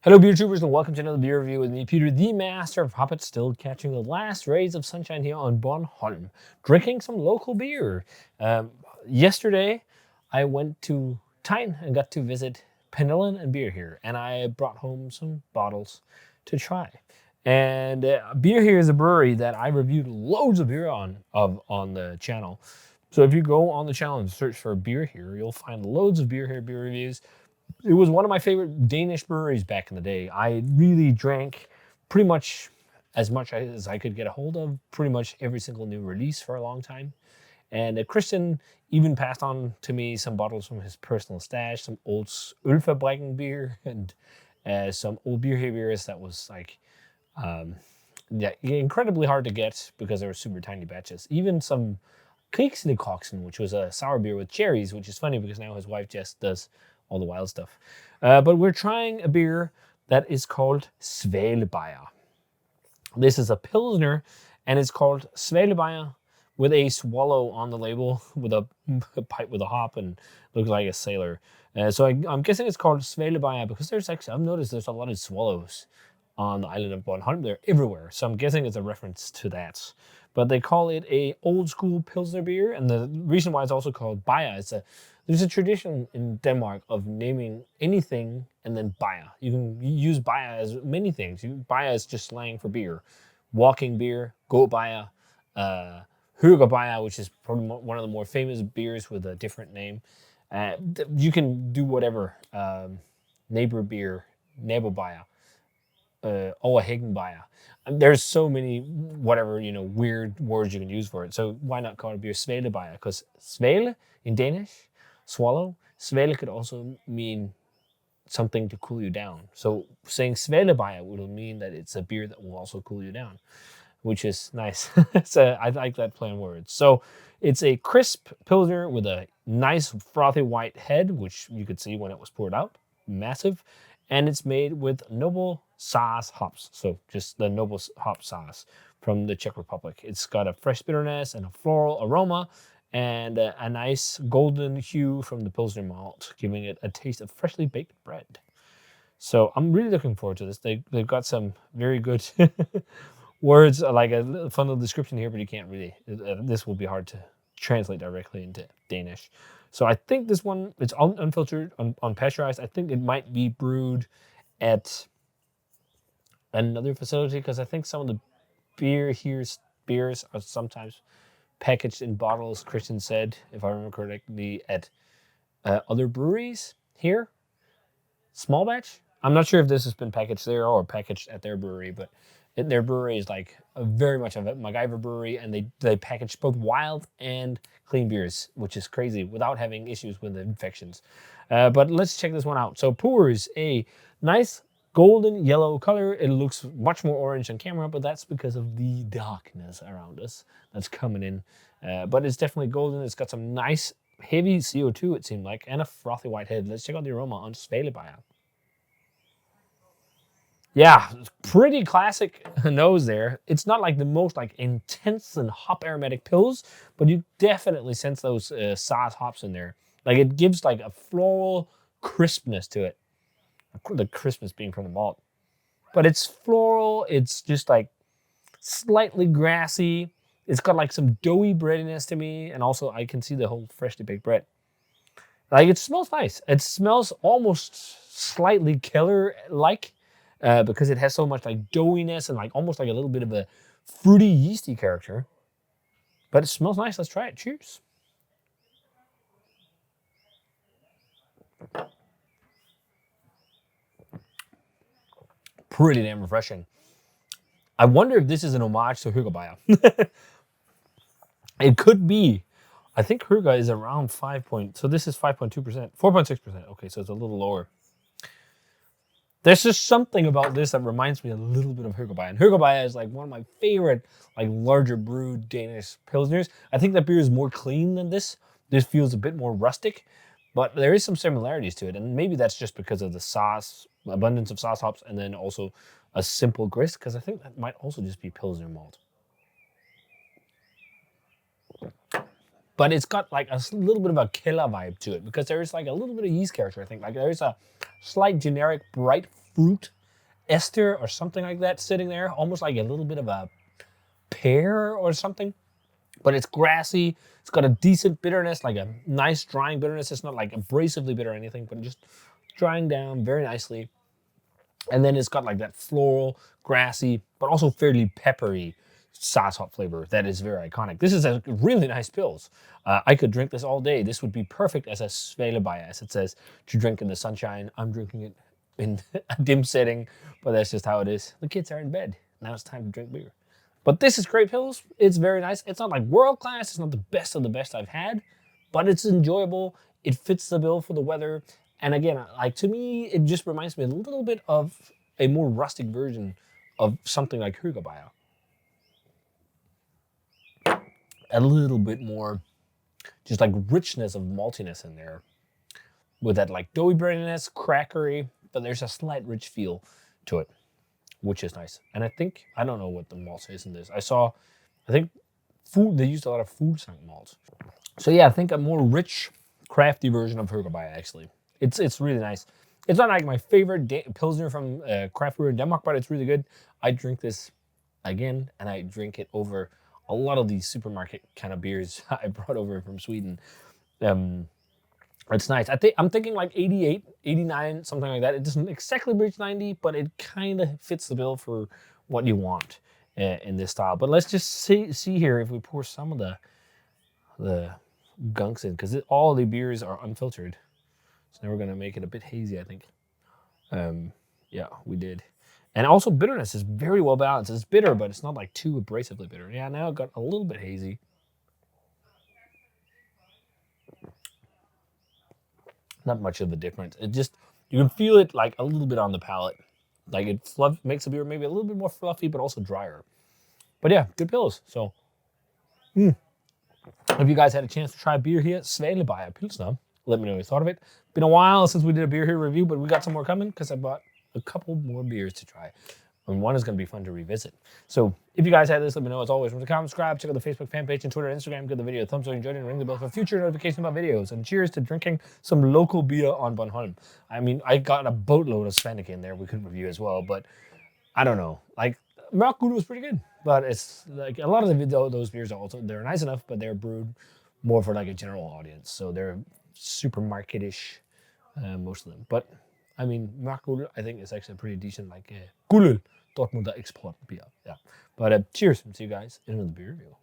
Hello, beer tubers, and welcome to another beer review with me, Peter, the master of hoppets, still catching the last rays of sunshine here on Bornholm, drinking some local beer. Yesterday, I went to Tejn and got to visit Penillen and Beer here, and I brought home some bottles to try. And Beer here is a brewery that I reviewed loads of beer on the channel. So if you go on the channel and search for Beer here, you'll find loads of Beer here beer reviews. It was one of my favorite Danish breweries back in the day. I really drank pretty much as I could get a hold of, pretty much every single new release for a long time. And Christian even passed on to me some bottles from his personal stash, some old Ølfabrikken beer and some old beer here beers that was like, yeah, incredibly hard to get because they were super tiny batches. Even some Kriegslekoksen, which was a sour beer with cherries, which is funny because now his wife Jess does all the wild stuff. But we're trying a beer that is called Svalebajer. This is a Pilsner, and it's called Svalebajer with a swallow on the label with a pipe with a hop and looks like a sailor. So I'm guessing it's called Svalebajer because I've noticed there's a lot of swallows on the island of Bornholm. They're everywhere. So I'm guessing it's a reference to that. But they call it a old school Pilsner beer. And the reason why it's also called Bajer is there's a tradition in Denmark of naming anything and then Bajer. You can use Bajer as many things. Bajer is just slang for beer. Walking beer, Go Bajer, Hygge Bajer, which is probably one of the more famous beers with a different name. You can do whatever. Neighbor beer, Neighbor Bajer. Over Higgenbayer. There's so many weird words you can use for it. So why not call it beer Svalebajer? Because Svale in Danish, swallow. Svale could also mean something to cool you down. So saying Svalebajer will mean that it's a beer that will also cool you down, which is nice. So I like that play on words. So it's a crisp pilsner with a nice frothy white head, which you could see when it was poured out. Massive. And it's made with Noble Saaz hops. So just the Noble hop sauce from the Czech Republic. It's got a fresh bitterness and a floral aroma and a nice golden hue from the Pilsner malt, giving it a taste of freshly baked bread. So I'm really looking forward to this. They've got some very good words, like a fun little description here, but you can't really, this will be hard to translate directly into Danish. So I think this one, it's unfiltered, unpasteurized. I think it might be brewed at another facility because I think some of the beers are sometimes packaged in bottles, Christian said, if I remember correctly, at other breweries here. Small batch. I'm not sure if this has been packaged there or packaged at their brewery, but their brewery is like very much of a MacGyver brewery, and they package both wild and clean beers, which is crazy without having issues with the infections. But let's check this one out. So pours a nice golden yellow color. It looks much more orange on camera, but that's because of the darkness around us that's coming in. But it's definitely golden. It's got some nice heavy CO2, it seemed like, and a frothy white head. Let's check out the aroma on Svalebajer. Yeah, pretty classic nose there. It's not like the most like intense and hop aromatic pills, but you definitely sense those Saaz hops in there. Like it gives like a floral crispness to it. The crispness being from the malt. But it's floral, it's just like slightly grassy. It's got like some doughy breadiness to me, and also I can see the whole freshly baked bread. Like it smells nice. It smells almost slightly Keller-like because it has so much like doughiness and like almost like a little bit of a fruity, yeasty character. But it smells nice. Let's try it. Cheers. Pretty damn refreshing. I wonder if this is an homage to Hygge Bajer. It could be. I think Hygge is around 5 point. So this is 5.2%, 4.6%. Okay, so it's a little lower. There's just something about this that reminds me a little bit of Hygge Bajer. And Hygge Bajer is like one of my favorite, like larger brewed Danish pilsners. I think that beer is more clean than this. This feels a bit more rustic, but there is some similarities to it. And maybe that's just because of the sauce, abundance of Saaz hops, and then also a simple grist, because I think that might also just be Pilsner malt. but it's got like a little bit of a killer vibe to it because there is like a little bit of yeast character, I think. Like there's a slight generic bright fruit ester or something like that sitting there, almost like a little bit of a pear or something. But it's grassy. It's got a decent bitterness, like a nice drying bitterness. It's not like abrasively bitter or anything, but just drying down very nicely. And then it's got like that floral, grassy, but also fairly peppery sauce hop flavor that is very iconic. This is a really nice Pils. I could drink this all day. This would be perfect as a Svalebajer, as it says, to drink in the sunshine. I'm drinking it in a dim setting, but that's just how it is. The kids are in bed. Now it's time to drink beer. But this is great Pils. It's very nice. It's not like world class. It's not the best of the best I've had, but it's enjoyable. It fits the bill for the weather. And again, like to me, it just reminds me a little bit of a more rustic version of something like Høgerbajer. A little bit more just like richness of maltiness in there with that like doughy breadiness, crackery, but there's a slight rich feel to it, which is nice. And I think, I don't know what the malt is in this. I think they used a lot of Fuglsang malt. So yeah, I think a more rich, crafty version of Høgerbajer actually. It's really nice. It's not like my favorite Pilsner from craft brewer in Denmark, but it's really good. I drink this again, and I drink it over a lot of these supermarket kind of beers I brought over from Sweden. It's nice. I'm thinking like 88, 89, something like that. It doesn't exactly reach 90, but it kind of fits the bill for what you want in this style. But let's just see here if we pour some of the gunks in, because all the beers are unfiltered. So now we're going to make it a bit hazy, I think. Yeah, we did. And also bitterness is very well balanced. It's bitter, but it's not like too abrasively bitter. Yeah, now it got a little bit hazy. Not much of a difference. It just, you can feel it like a little bit on the palate. Like it makes the beer maybe a little bit more fluffy, but also drier. But yeah, good Pils. So, if you guys had a chance to try beer here, Svalebajer Pilsner, let me know what you thought of it. Been a while since we did a beer here review, but we got some more coming because I bought a couple more beers to try. And one is going to be fun to revisit. So if you guys had this, let me know. As always, remember to comment, subscribe, check out the Facebook fan page and Twitter, Instagram. Give the video a thumbs up if you enjoyed it, and ring the bell for future notifications about videos. And cheers to drinking some local beer on Bornholm. I mean, I got a boatload of Svanek in there we could review as well, but I don't know. Like, Mørk Guld was pretty good, but it's like a lot of those beers are also, they're nice enough, but they're brewed more for like a general audience. So they're supermarket-ish, most of them. But I mean, Mørk Guld, I think is actually a pretty decent, like, Guldøl, Dortmunder export beer. Yeah. But cheers, and see you guys in another beer review.